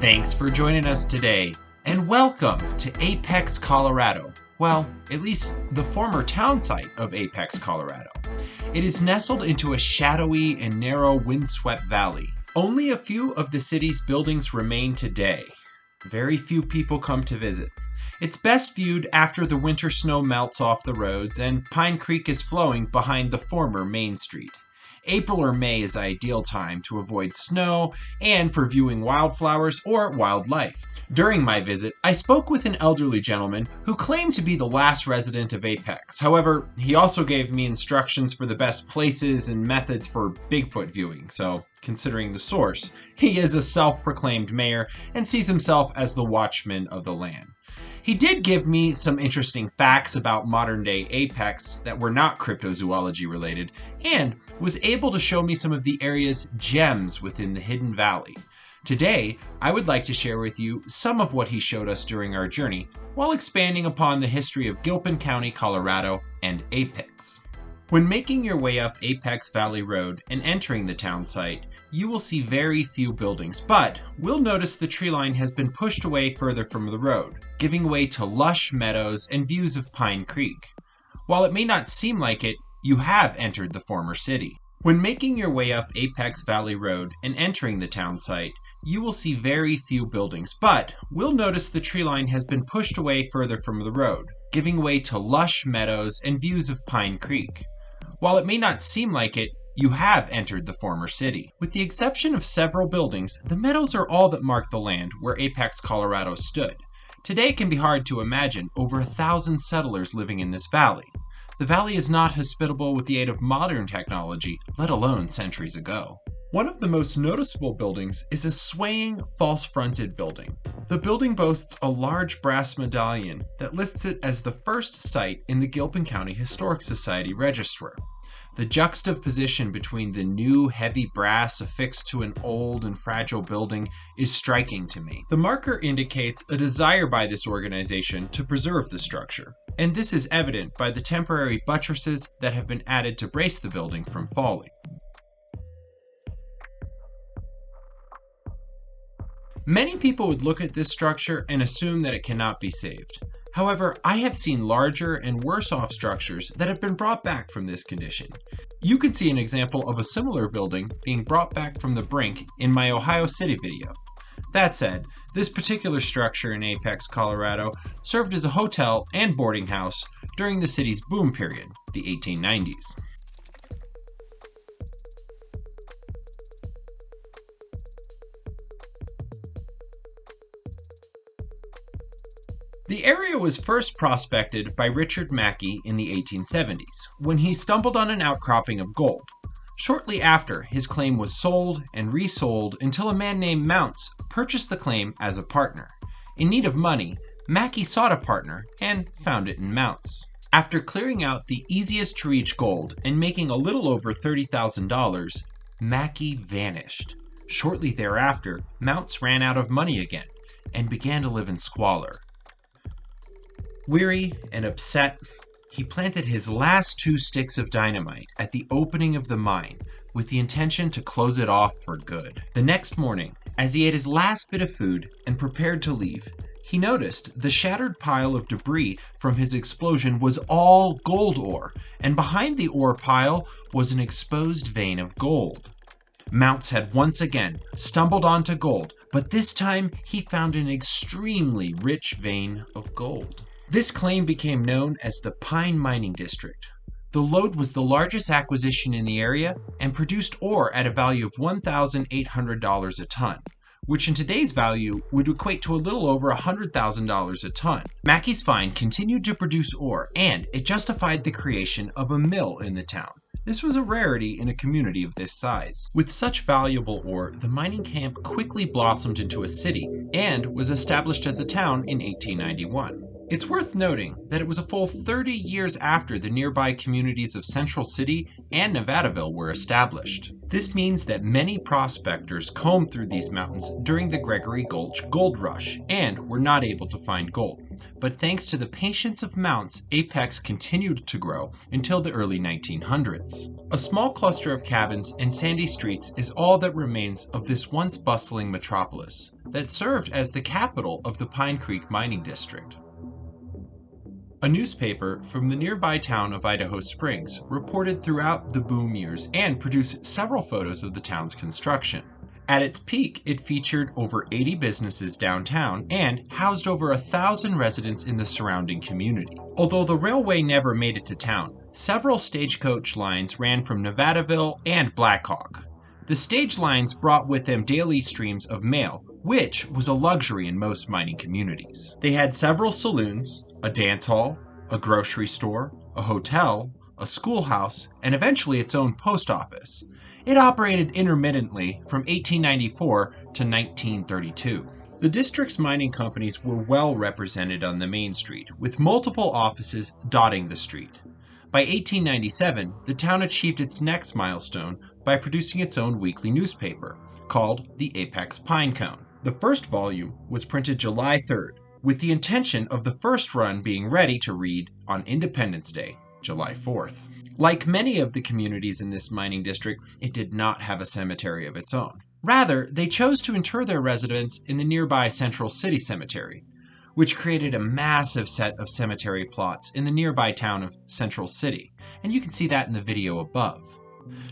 Thanks for joining us today, and welcome to Apex, Colorado. Well, at least the former town site of Apex, Colorado. It is nestled into a shadowy and narrow windswept valley. Only a few of the city's buildings remain today. Very few people come to visit. It's best viewed after the winter snow melts off the roads and Pine Creek is flowing behind the former Main Street. April or May is ideal time to avoid snow and for viewing wildflowers or wildlife. During my visit, I spoke with an elderly gentleman who claimed to be the last resident of Apex. However, he also gave me instructions for the best places and methods for Bigfoot viewing, so considering the source, he is a self-proclaimed mayor and sees himself as the watchman of the land. He did give me some interesting facts about modern-day Apex that were not cryptozoology-related, and was able to show me some of the area's gems within the hidden valley. Today, I would like to share with you some of what he showed us during our journey, while expanding upon the history of Gilpin County, Colorado, and Apex. When making your way up Apex Valley Road and entering the town site, you will see very few buildings, but will notice the tree line has been pushed away further from the road, giving way to lush meadows and views of Pine Creek. While it may not seem like it, you have entered the former city. When making your way up Apex Valley Road and entering the town site, you will see very few buildings, but will notice the tree line has been pushed away further from the road, giving way to lush meadows and views of Pine Creek. While it may not seem like it, you have entered the former city. With the exception of several buildings, the meadows are all that mark the land where Apex, Colorado stood. Today it can be hard to imagine over 1,000 settlers living in this valley. The valley is not hospitable with the aid of modern technology, let alone centuries ago. One of the most noticeable buildings is a swaying, false-fronted building. The building boasts a large brass medallion that lists it as the first site in the Gilpin County Historic Society Register. The juxtaposition between the new heavy brass affixed to an old and fragile building is striking to me. The marker indicates a desire by this organization to preserve the structure, and this is evident by the temporary buttresses that have been added to brace the building from falling. Many people would look at this structure and assume that it cannot be saved. However, I have seen larger and worse off structures that have been brought back from this condition. You can see an example of a similar building being brought back from the brink in my Ohio City video. That said, this particular structure in Apex, Colorado served as a hotel and boarding house during the city's boom period, the 1890s. The area was first prospected by Richard Mackey in the 1870s, when he stumbled on an outcropping of gold. Shortly after, his claim was sold and resold until a man named Mounts purchased the claim as a partner. In need of money, Mackey sought a partner and found it in Mounts. After clearing out the easiest to reach gold and making a little over $30,000, Mackey vanished. Shortly thereafter, Mounts ran out of money again and began to live in squalor. Weary and upset, he planted his last 2 sticks of dynamite at the opening of the mine with the intention to close it off for good. The next morning, as he ate his last bit of food and prepared to leave, he noticed the shattered pile of debris from his explosion was all gold ore, and behind the ore pile was an exposed vein of gold. Mounts had once again stumbled onto gold, but this time he found an extremely rich vein of gold. This claim became known as the Pine Mining District. The lode was the largest acquisition in the area and produced ore at a value of $1,800 a ton, which in today's value would equate to a little over $100,000 a ton. Mackey's find continued to produce ore, and it justified the creation of a mill in the town. This was a rarity in a community of this size. With such valuable ore, the mining camp quickly blossomed into a city and was established as a town in 1891. It's worth noting that it was a full 30 years after the nearby communities of Central City and Nevadaville were established. This means that many prospectors combed through these mountains during the Gregory Gulch gold rush and were not able to find gold. But thanks to the patience of Mounts, Apex continued to grow until the early 1900s. A small cluster of cabins and sandy streets is all that remains of this once bustling metropolis. that served as the capital of the Pine Creek mining district. A newspaper from the nearby town of Idaho Springs reported throughout the boom years and produced several photos of the town's construction. At its peak, it featured over 80 businesses downtown and housed over 1,000 residents in the surrounding community. Although the railway never made it to town, several stagecoach lines ran from Nevadaville and Blackhawk. The stage lines brought with them daily streams of mail, which was a luxury in most mining communities. They had several saloons, a dance hall, a grocery store, a hotel, a schoolhouse, and eventually its own post office. It operated intermittently from 1894 to 1932. The district's mining companies were well represented on the main street, with multiple offices dotting the street. By 1897, the town achieved its next milestone by producing its own weekly newspaper, called the Apex Pine Cone. The first volume was printed July 3rd, with the intention of the first run being ready to read on Independence Day, July 4th. Like many of the communities in this mining district, it did not have a cemetery of its own. Rather, they chose to inter their residents in the nearby Central City Cemetery, which created a massive set of cemetery plots in the nearby town of Central City, and you can see that in the video above.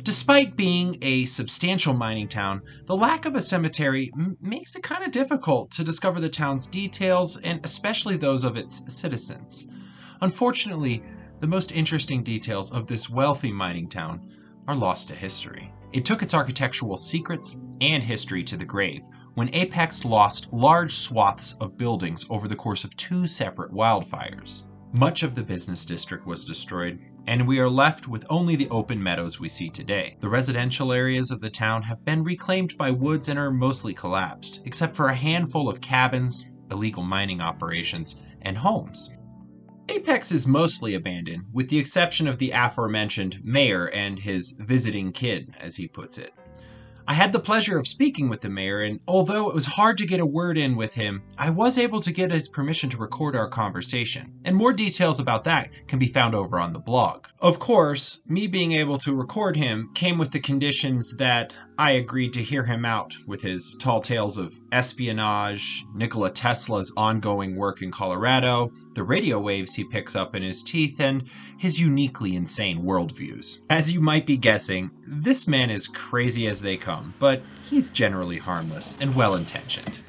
Despite being a substantial mining town, the lack of a cemetery makes it kind of difficult to discover the town's details, and especially those of its citizens. Unfortunately, the most interesting details of this wealthy mining town are lost to history. It took its architectural secrets and history to the grave when Apex lost large swaths of buildings over the course of 2 separate wildfires. Much of the business district was destroyed, and we are left with only the open meadows we see today. The residential areas of the town have been reclaimed by woods and are mostly collapsed, except for a handful of cabins, illegal mining operations, and homes. Apex is mostly abandoned, with the exception of the aforementioned mayor and his visiting kid, as he puts it. I had the pleasure of speaking with the mayor, and although it was hard to get a word in with him, I was able to get his permission to record our conversation, and more details about that can be found over on the blog. Of course, me being able to record him came with the conditions that I agreed to hear him out with his tall tales of espionage, Nikola Tesla's ongoing work in Colorado, the radio waves he picks up in his teeth, and his uniquely insane worldviews. As you might be guessing, this man is crazy as they come, but he's generally harmless and well-intentioned.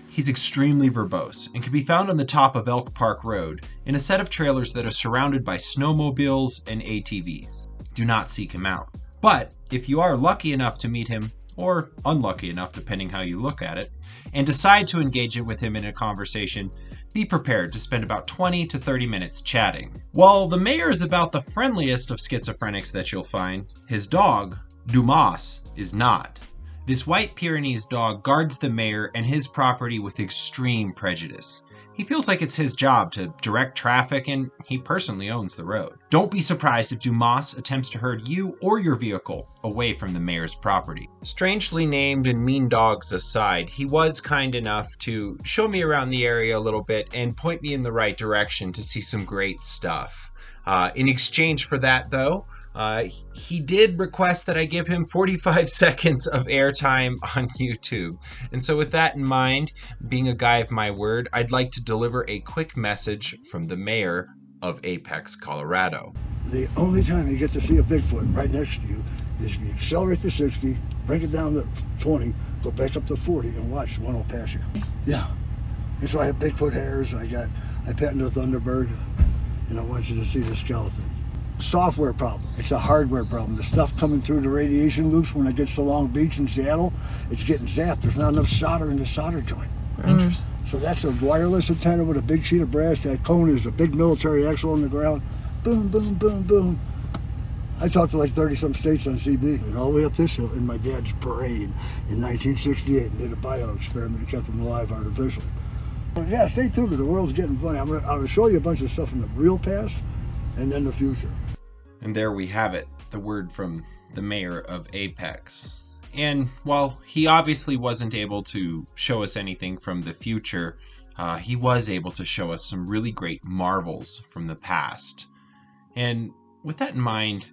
He's extremely verbose and can be found on the top of Elk Park Road in a set of trailers that are surrounded by snowmobiles and ATVs. Do not seek him out. But if you are lucky enough to meet him, or unlucky enough depending how you look at it, and decide to engage with him in a conversation, be prepared to spend about 20 to 30 minutes chatting. While the mayor is about the friendliest of schizophrenics that you'll find, his dog, Dumas, is not. This white Pyrenees dog guards the mayor and his property with extreme prejudice. He feels like it's his job to direct traffic, and he personally owns the road. Don't be surprised if Dumas attempts to herd you or your vehicle away from the mayor's property. Strangely named and mean dogs aside, he was kind enough to show me around the area a little bit and point me in the right direction to see some great stuff. In exchange for that, though, he did request that I give him 45 seconds of airtime on YouTube. And so with that in mind, being a guy of my word, I'd like to deliver a quick message from the mayor of Apex, Colorado. The only time you get to see a Bigfoot right next to you is you accelerate to 60, bring it down to 20, go back up to 40, and watch one will pass you. Yeah. And so I have Bigfoot hairs, I patented a Thunderbird, and I want you to see the skeleton. Software problem. It's a hardware problem. The stuff coming through the radiation loops when it gets to Long Beach and Seattle, it's getting zapped. There's not enough solder in the solder joint. Interesting. So that's a wireless antenna with a big sheet of brass. That cone is a big military axle on the ground. Boom, boom, boom, boom. I talked to like 30-some states on CB. And all the way up this hill in my dad's parade in 1968 and did a bio experiment and kept them alive artificially. But yeah, stay tuned because the world's getting funny. I'm going to show you a bunch of stuff from the real past and then the future. And there we have it, the word from the mayor of Apex. And while he obviously wasn't able to show us anything from the future, he was able to show us some really great marvels from the past. And with that in mind,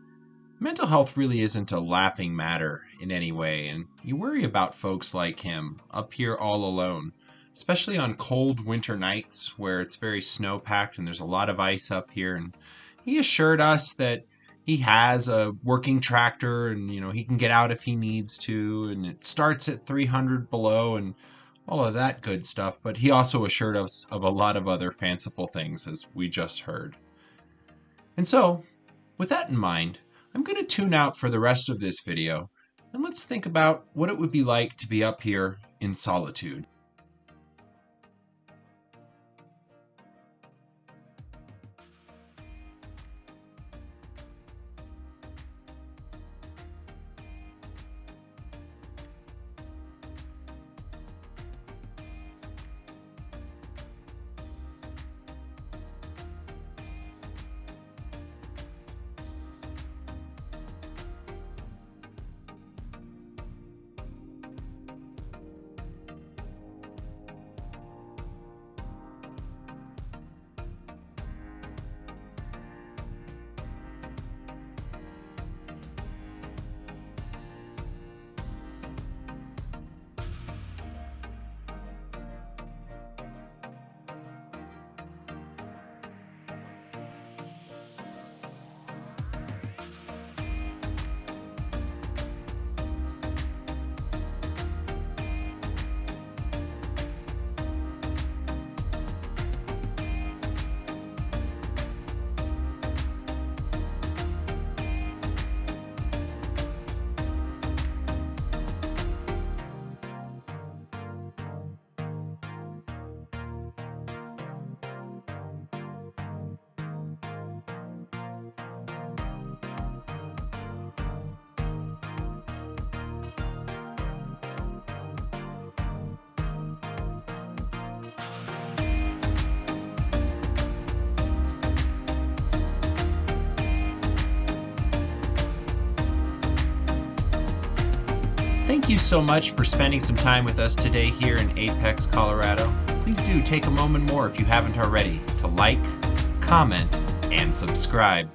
Mental health really isn't a laughing matter in any way, and you worry about folks like him up here all alone, especially on cold winter nights where it's very snow-packed and there's a lot of ice up here. And he assured us that he has a working tractor and, he can get out if he needs to, and it starts at 300 below and all of that good stuff. But he also assured us of a lot of other fanciful things, as we just heard. And so, with that in mind, I'm going to tune out for the rest of this video, and let's think about what it would be like to be up here in solitude. Thank you so much for spending some time with us today here in Apex, Colorado. Please do take a moment more if you haven't already to like, comment, and subscribe.